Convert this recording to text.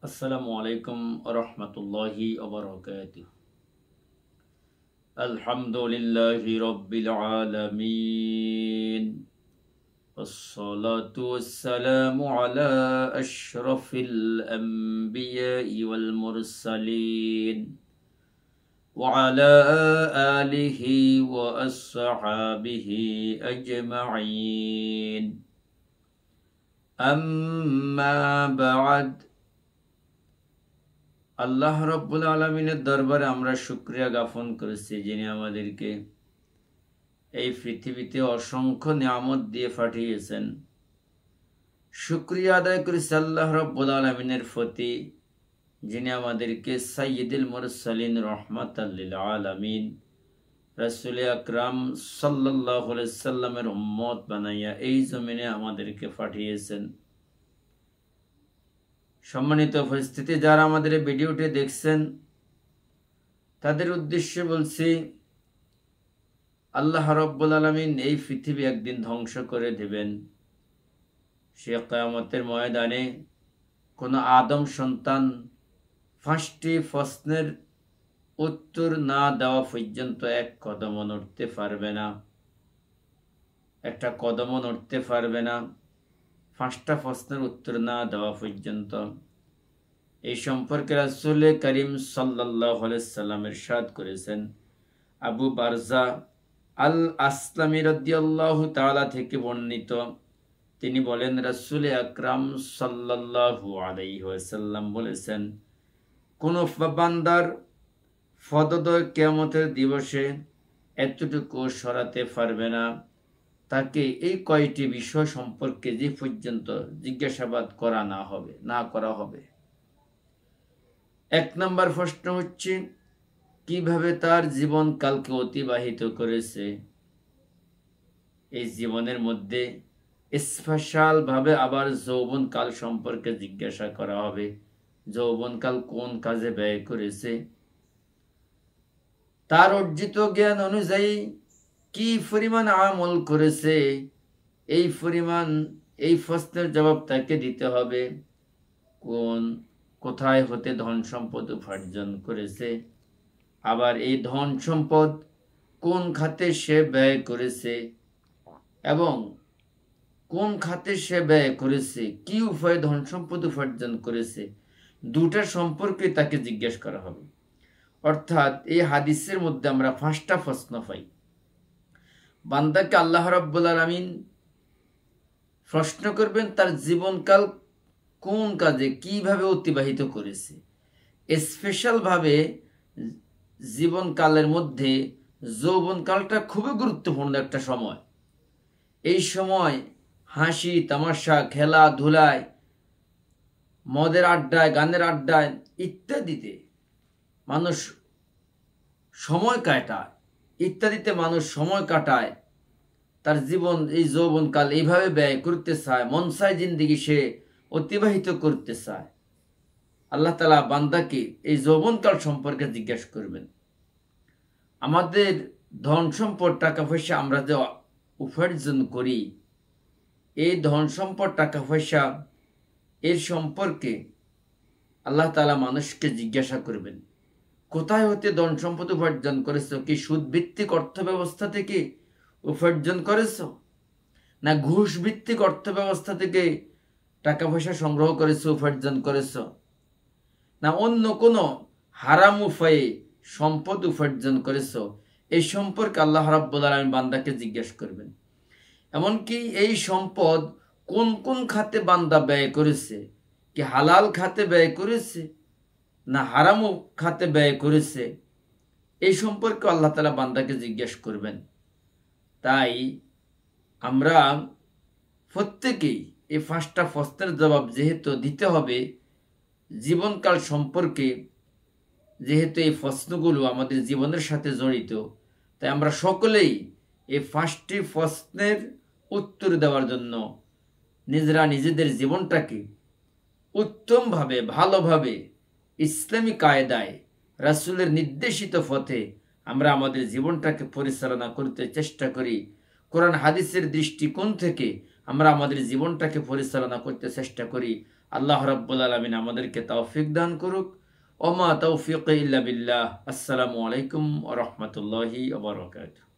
আসসালামু আলাইকুম রহমতুল্লাহি ওবরাকাতুহু। আলহামদুলিল্লাহি রাব্বিল আলামিন। والصلاة والسلام على أشرف الأنبياء والمرسلين وعلى آله وأصحابه أجمعين أما بعد। আল্লাহ রব্বুল আলমিনের দরবারে আমরা শুকরিয়া জ্ঞাপন করেছি, যিনি আমাদেরকে এই পৃথিবীতে অসংখ্য নিয়ামত দিয়ে পাঠিয়েছেন। শুকরিয়া আদায় করেছি আল্লাহ রব্বুল আলমিনের প্রতি, যিনি আমাদেরকে সাইয়্যিদুল মুরসালিন রহমাতাল লিল আলামিন রাসূল আকরাম সাল্লাল্লাহু আলাইহি সাল্লামের উম্মত বানাইয়া এই জমিনে আমাদেরকে পাঠিয়েছেন। সম্মানিত উপস্থিতি, যারা আমাদের এই ভিডিওটি দেখছেন তাদের উদ্দেশ্যে বলছি, আল্লাহ রাব্বুল আলামিন এই পৃথিবী একদিন ধ্বংস করে দেবেন। সে কিয়ামতের ময়দানে কোনো আদম সন্তান 5টি প্রশ্নের উত্তর না দেওয়া পর্যন্ত এক কদমও নড়তে পারবে না, একটা কদমও নড়তে পারবে না 5টা প্রশ্নের উত্তর না দেওয়া পর্যন্ত। এই সম্পর্কে রাসূল করিম সাল্লাল্লাহু আলাইহি সাল্লাম ইরশাদ করেছেন। আবু বারজা আল আসলামী রাদিয়াল্লাহু তাআলা থেকে বর্ণিত, তিনি বলেন, রাসূল আকরাম সাল্লাল্লাহু আলাইহি ওয়াসাল্লাম বলেছেন, কোন বান্দার পদদ্বয় কিয়ামতের দিবসে এতটুকু সরাতে পারবে না, তাকে এই কয়টি বিষয় সম্পর্কে যে পর্যন্ত জিজ্ঞাসাবাদ না করা হবে। 1 নম্বর প্রশ্ন হচ্ছে, কিভাবে তার জীবনকালকে অতিবাহিত করেছে। এই জীবনের মধ্যে স্পেশাল ভাবে আবার যৌবনকাল সম্পর্কে জিজ্ঞাসা করা হবে। যৌবনকাল কোন কাজে ব্যয় করেছে, তার অর্জিত জ্ঞান অনুযায়ী কি পরিমাণ আমল করেছে, এই প্রশ্নের জবাব তাকে দিতে হবে। কোথায় হতে ধন সম্পদ উপার্জন করেছে, আবার এই ধন সম্পদ কোন খাতে সে ব্যয় করেছে এবং কোন খাতে সে ব্যয় করেছে, কি উপায়ে ধন সম্পদ উপার্জন করেছে, দুটা সম্পর্কে তাকে জিজ্ঞেস করা হবে। অর্থাৎ এই হাদিসের মধ্যে আমরা 5টা প্রশ্ন পাই। বান্দাকে আল্লাহ রাব্বুল আলামিন প্রশ্ন করবেন তার জীবনকাল কোন কাজে কিভাবে অতিবাহিত করেছে। স্পেশাল ভাবে জীবনকালের মধ্যে যৌবনকালটা খুবই গুরুত্বপূর্ণ একটা সময়। এই সময় হাসি তামাশা, খেলাধুলায়, মদের আড্ডায়, গানের আড্ডায় ইত্যাদিতে মানুষ সময় কাটায়, তার জীবন এই যৌবনকাল এইভাবে ব্যয় করতে চায়, মন চায় জিন্দেগি সে অতিবাহিত করতে চায়। আল্লাহ তাআলা বান্দাকে এই যৌবনকাল সম্পর্কে জিজ্ঞাসা করবেন। আমাদের ধন সম্পদ, টাকা পয়সা আমরা যে উপার্জন করি, এই ধন সম্পদ, টাকা পয়সা এর সম্পর্কে আল্লাহ তাআলা মানুষকে জিজ্ঞাসা করবেন। কোথায় হতে ধন সম্পদ উপার্জন করেছো? কি সুদ ভিত্তিক অর্থ ব্যবস্থা থেকে উপার্জন করেছো, না ঘুষ ভিত্তিক অর্থ ব্যবস্থা থেকে টাকা পয়সা সংগ্রহ করেছো, উপার্জন করেছো, না অন্য কোনো হারাম উপায়ে সম্পদ উপার্জন করেছো? এই সম্পর্কে আল্লাহ রাব্বুল আলামিন বান্দাকে জিজ্ঞাসা করবেন। এমনকি এই সম্পদ কোন কোন খাতে বান্দা ব্যয় করেছে, কি হালাল খাতে ব্যয় করেছে না হারাম খাতে ব্যয় করেছে, এই সম্পর্কে আল্লাহ তাআলা বান্দাকে জিজ্ঞাসা করবেন। তাই আমরা প্রত্যেকেই এই 5টা প্রশ্নের জবাব যেহেতু দিতে হবে জীবনকাল সম্পর্কে, যেহেতু এই প্রশ্নগুলো আমাদের জীবনের সাথে জড়িত, তাই আমরা সকলেই এই 5টি প্রশ্নের উত্তর দেওয়ার জন্য নিজেরা নিজেদের জীবনটাকে উত্তমভাবে, ভালোভাবে, ইসলামী কায়দায়, রাসূলের নির্দেশিত পথে আমরা আমাদের জীবনটাকে পরিচালনা করতে চেষ্টা করি। কোরআন হাদিসের দৃষ্টিকোণ থেকে আমরা আমাদের জীবনটাকে পরিচালনা করতে চেষ্টা করি। আল্লাহ রাব্বুল আলামিন আমাদেরকে তৌফিক দান করুক। ওমা তৌফিক ইল্লা বিল্লাহ। আসসালামু আলাইকুম ওয়া রাহমাতুল্লাহি ওয়া বারাকাতুহু।